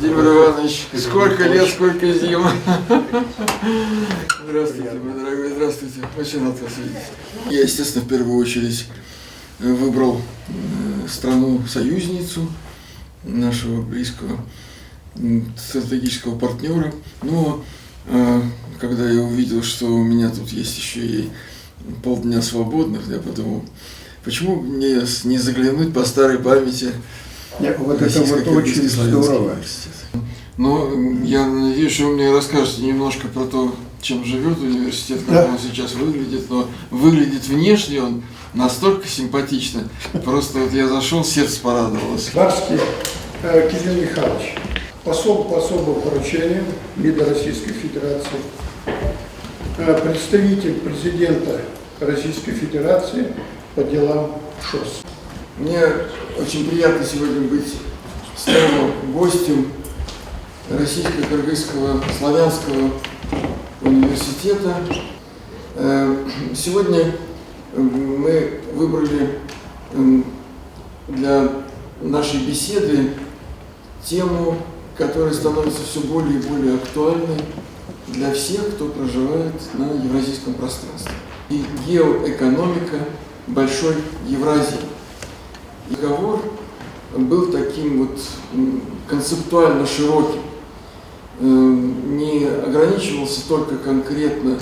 Владимир Иванович, сколько лет, сколько зим. Здравствуйте, мой дорогой, здравствуйте. Очень рад вас видеть. Я, естественно, в первую очередь выбрал страну-союзницу, нашего близкого стратегического партнера. Но когда я увидел, что у меня тут есть еще и полдня свободных, я подумал, почему мне не заглянуть по старой памяти. Вот это вот очень здорово. Но я надеюсь, что вы мне расскажете немножко про то, чем живет университет, как он сейчас выглядит. Но выглядит внешне он настолько симпатично. Просто вот я зашел, сердце порадовалось. Барский Кирилл Михайлович, посол по особым поручениям МИДа Российской Федерации, представитель президента Российской Федерации по делам ШОС. Мне очень приятно сегодня быть старым гостем Российско-Кыргызского славянского университета. Сегодня мы выбрали для нашей беседы тему, которая становится все более и более актуальной для всех, кто проживает на евразийском пространстве. И геоэкономика Большой Евразии. Договор был таким вот концептуально широким, не ограничивался только конкретно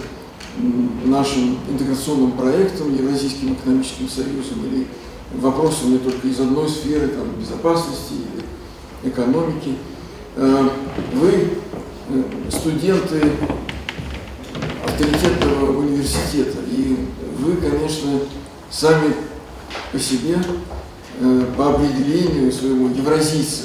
нашим интеграционным проектом, Евразийским экономическим союзом, или вопросами только из одной сферы, там, безопасности или экономики. Вы, студенты авторитетного университета, и вы, конечно, сами по себе, по определению своему евразийцы.